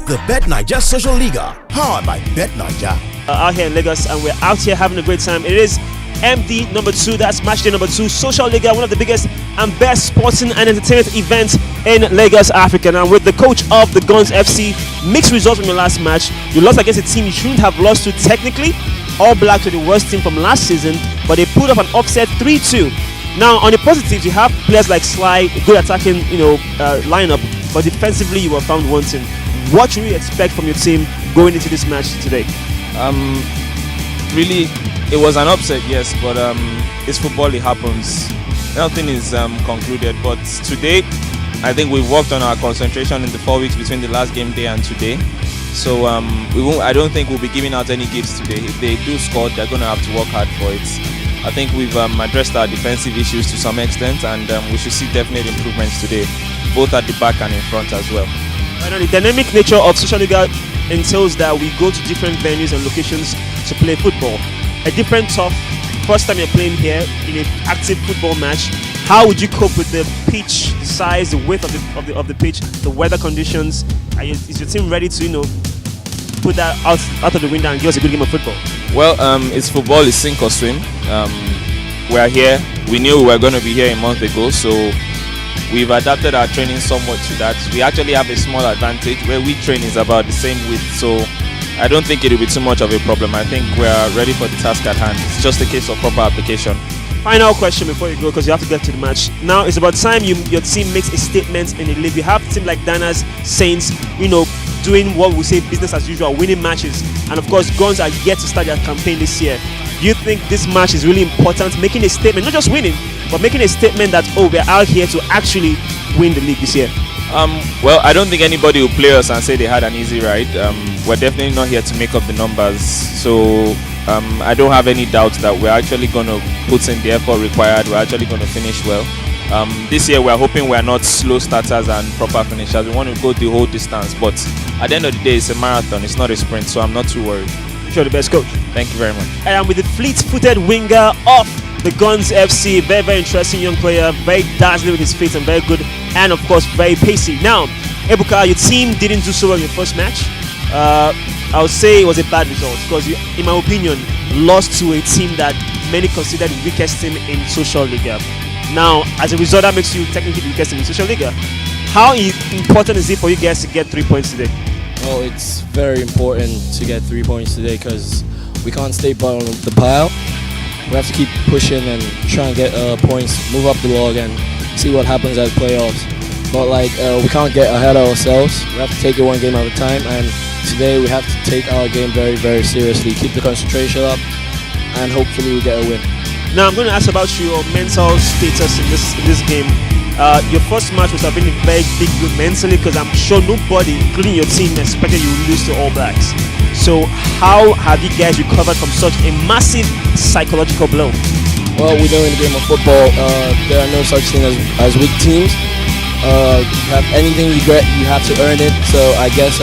The Bet9ja SociaLiga, powered by Bet9ja. Out here in Lagos, and we're out here having a great time. It is MD number 2, that's Matchday number 2, SociaLiga, one of the biggest and best sporting and entertainment events in Lagos, Africa. Now, with the coach of the Guns FC, mixed results from your last match. You lost against a team you shouldn't have lost to technically. All Blacks were the worst team from last season, but they put up an offset 3-2. Now, on the positives, you have players like Sly, good attacking, lineup, but defensively you were found wanting. What should we expect from your team going into this match today? Really, it was an upset, yes, but it's football, it happens. Nothing is concluded, but today, I think we've worked on our concentration in the 4 weeks between the last game day and today. So I don't think we'll be giving out any gifts today. If they do score, they're going to have to work hard for it. I think we've addressed our defensive issues to some extent, and we should see definite improvements today, both at the back and in front as well. The dynamic nature of SociaLiga entails that we go to different venues and locations to play football. A different tough first time you're playing here in an active football match. How would you cope with the pitch, the size, the width of the pitch, the weather conditions? Is your team ready to put that out of the window and give us a good game of football? Well, it's football, it's sink or swim. We're here. We knew we were going to be here a month ago, so we've adapted our training somewhat to that. We actually have a small advantage where we train is about the same width, so I don't think it will be too much of a problem. I think we're ready for the task at hand. It's just a case of proper application. Final question before you go, because you have to get to the match. Now it's about time your team makes a statement in the league. You have a team like Dana's Saints, doing what we say business as usual, winning matches. And of course, Guns are yet to start their campaign this year. Do you think this match is really important, making a statement, not just winning, but making a statement that, we're out here to actually win the league this year? Well, I don't think anybody will play us and say they had an easy ride. We're definitely not here to make up the numbers. So I don't have any doubts that we're actually going to put in the effort required. We're actually going to finish well. This year we're hoping we're not slow starters and proper finishers. We want to go the whole distance. But at the end of the day, it's a marathon. It's not a sprint. So I'm not too worried. You're the best, coach. Thank you very much. I am with the fleet-footed winger of the Guns FC. Very, very interesting young player. Very dazzling with his feet and very good. And of course, very pacey. Now, Ebuka, your team didn't do so well in your first match. I would say it was a bad result because you, in my opinion, lost to a team that many consider the weakest team in SociaLiga. Now, as a result, that makes you technically the weakest team in SociaLiga. How important is it for you guys to get 3 points today? Well, it's very important to get 3 points today because we can't stay bottom of the pile. We have to keep pushing and try and get points, move up the log and see what happens at playoffs. But we can't get ahead of ourselves. We have to take it one game at a time, and today we have to take our game very, very seriously, keep the concentration up, and hopefully we get a win. Now I'm going to ask about your mental status in this game. Your first match was have been a very big blow mentally because I'm sure nobody, including your team, expected you would lose to All Blacks. So how have you guys recovered from such a massive psychological blow? Well, we know in the game of football there are no such thing as weak teams. You have anything you get, you have to earn it. So I guess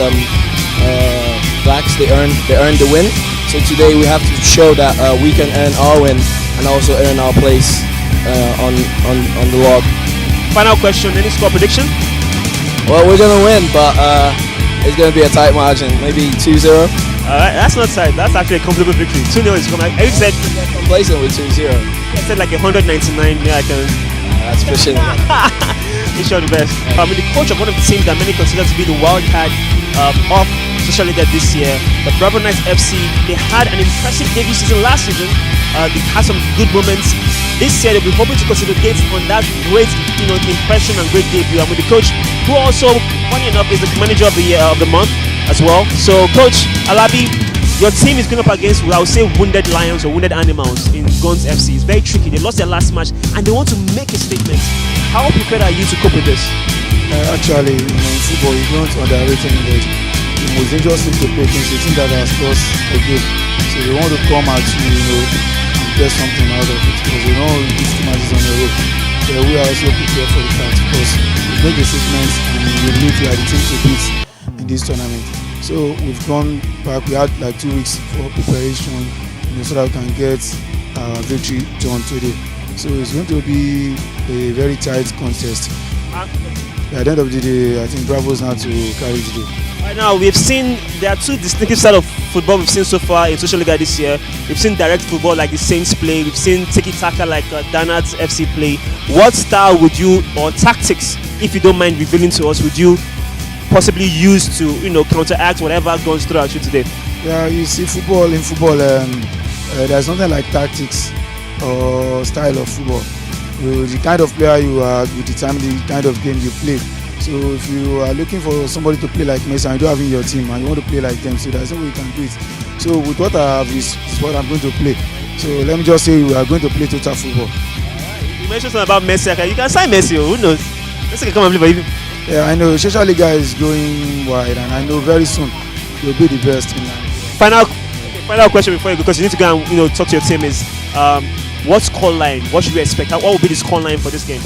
Blacks, they earned the win. So today we have to show that we can earn our win and also earn our place on the log. Final question, any score prediction? Well, we're going to win, but it's going to be a tight margin, maybe 2-0. Alright, that's not tight, that's actually a comfortable victory. 2-0 is coming. I said complacent with 2-0. I said like 199, yeah, I can. That's pushing it. Wish you all the best. The coach of one of the teams that many consider to be the wild card of SociaLiga this year, the Bravo Knights FC, they had an impressive debut season last season. They had some good moments. This year they'll be hoping to consolidate on that great impression and great debut. And with the coach, who also, funny enough, is the manager of the month as well. So, Coach Alabi, your team is going up against, I would say, wounded lions or wounded animals in Guns FC. It's very tricky. They lost their last match and they want to make a statement. How prepared are you to cope with this? Actually, in football, you don't underrate anybody. The most dangerous thing to play against a team that has lost a game. So they want to come at you, and get something out of it. Because they know these two matches on the road. So we are also prepared for the fact because we make a statement and we believe we are the team to beat in this tournament. So we've gone back. We had like 2 weeks for preparation, so that we can get victory done today. So it's going to be a very tight contest. At the end of the day, I think Bravo's now to carry the day. Right now, we've seen there are two distinctive style of football we've seen so far in SociaLiga this year. We've seen direct football like the Saints play. We've seen tiki-taka like Danad's FC play. What style would you, or tactics, if you don't mind revealing to us, would you possibly use to, counteract whatever goes through at you today? Yeah, you see, in football, there's nothing like tactics or style of football. The kind of player you are will determine the kind of game you play. So if you are looking for somebody to play like Messi and you don't have in your team and you want to play like them, so there's no way you can do it. So with what I have is what I'm going to play. So let me just say we are going to play total football. You mentioned something about Messi. You can sign Messi. Who knows? Messi can come and play for you. Yeah, I know SociaLiga is going wide, and I know very soon you'll be the best in line. Final question before you go, because you need to go and talk to your team is what score line? What should we expect? What will be the score line for this game?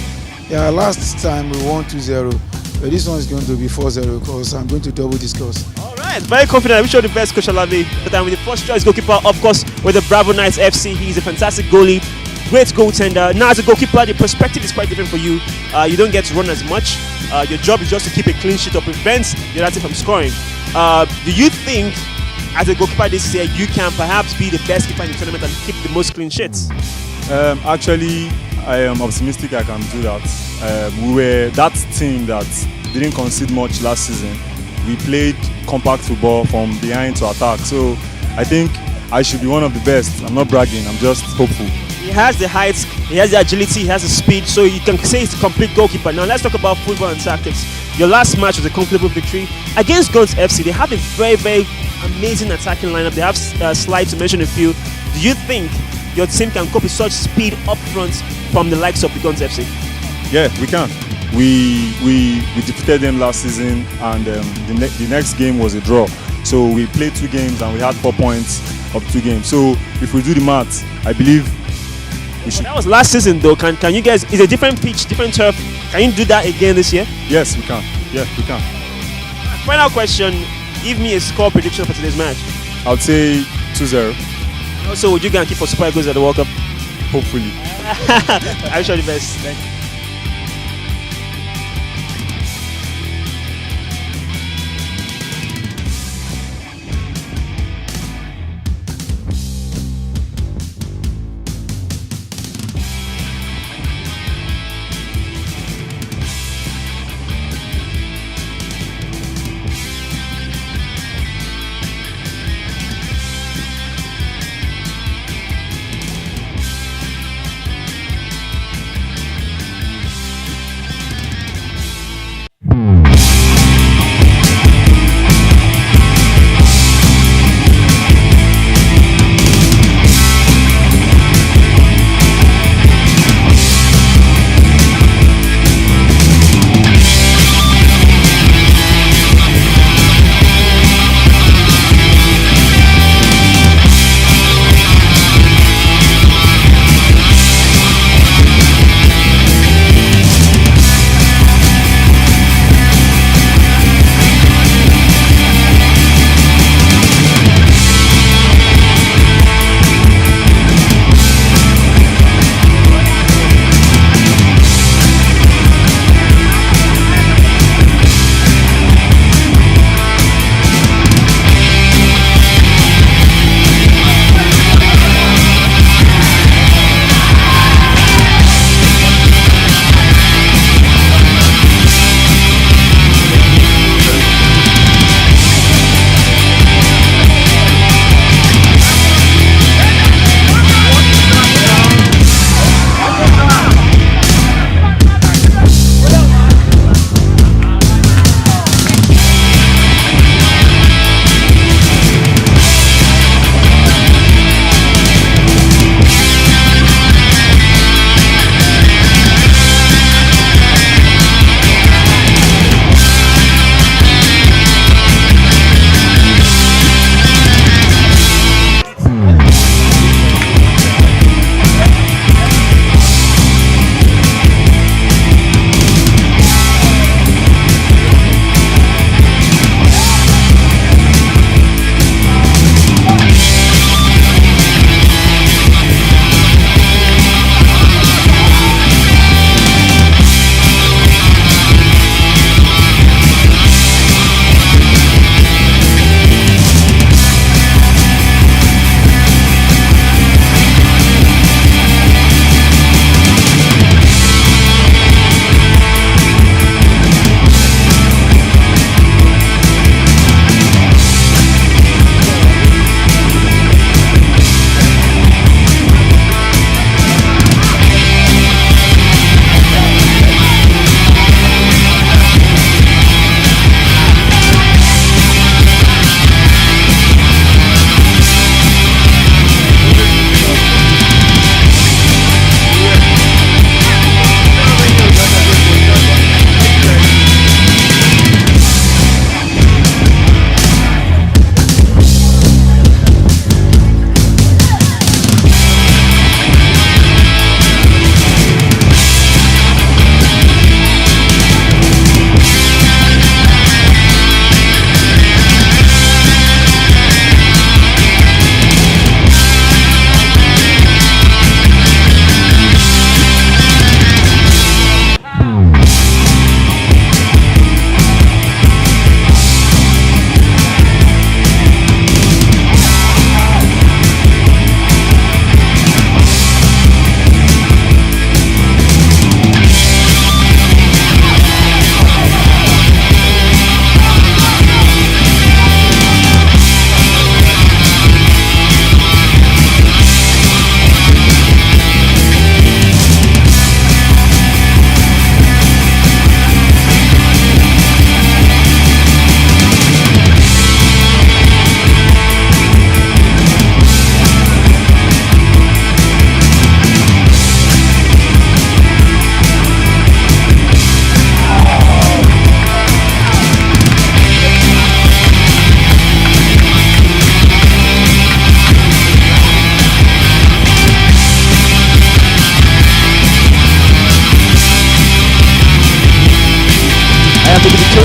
Yeah, last time we won 2-0. But this one is going to be 4-0 because I'm going to double this course. All right, very confident. I wish you all the best, Coach Alabi. But I'm with the first choice goalkeeper, of course, with the Bravo Knights FC. He's a fantastic goalie, great goaltender. Now, as a goalkeeper, the perspective is quite different for you. You don't get to run as much. Your job is just to keep a clean sheet or prevent the other team from scoring. Do you think, as a goalkeeper this year, you can perhaps be the best keeper in the tournament and keep the most clean sheets? Actually, I am optimistic I can do that. We were that team that didn't concede much last season. We played compact football from behind to attack. So I think I should be one of the best. I'm not bragging, I'm just hopeful. He has the height, he has the agility, he has the speed, so you can say he's a complete goalkeeper. Now let's talk about football and tactics. Your last match was a comfortable victory against Guns FC. They have a very, very amazing attacking lineup. They have slides to mention a few. Do you think your team can cope with such speed up front from the likes of the Guns FC? Yeah, we can. We defeated them last season, and the next game was a draw. So we played 2 games and we had 4 points of 2 games. So if we do the math, I believe we should. That was last season though. Can you guys? It's a different pitch, different turf. Can you do that again this year? Yes, we can. Yeah, we can. Final question. Give me a score prediction for today's match. I would say 2-0. Also, would you go and keep for Super Eagles at the World Cup? Hopefully. I wish you all the best. Thank you.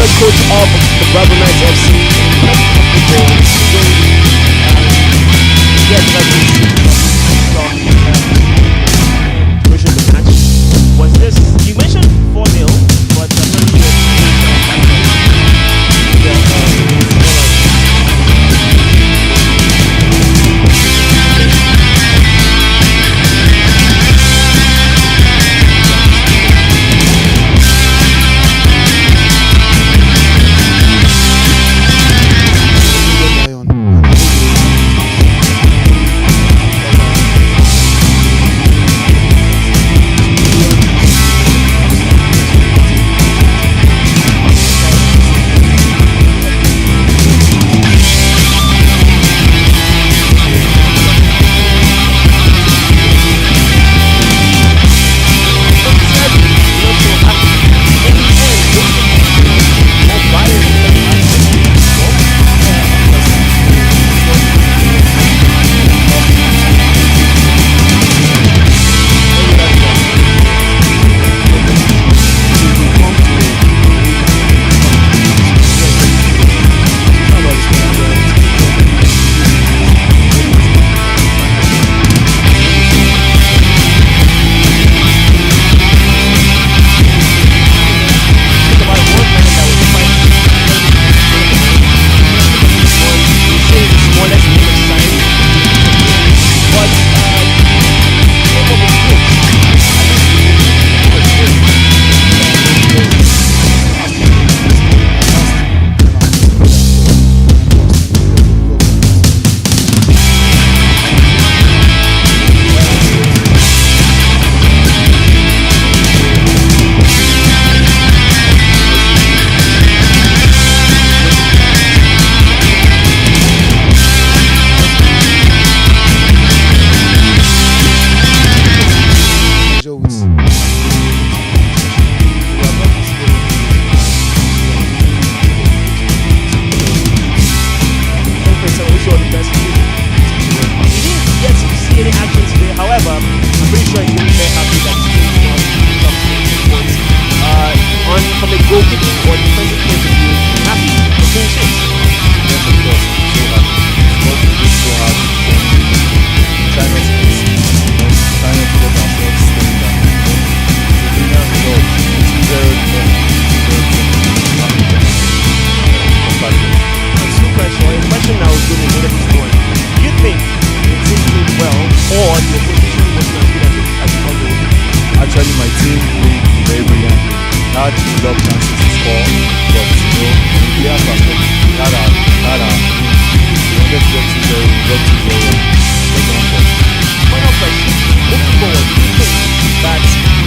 head coach of the Bravo Knights FC, the match. Was this, you mentioned 4-0, but apparently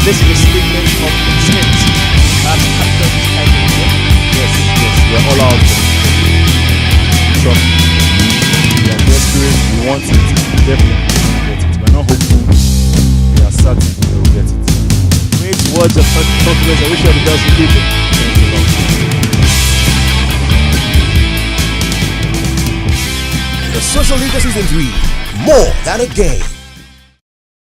this is a statement of intent. That's captured this type of game. Yes, we're all out. Trust me. We are desperate, we want it, definitely we will get it. We're not hopeful, we are certain we will get it. Great words of confidence. I wish you all the best in people. Thanks a lot. The SociaLiga Season 3, more than a game.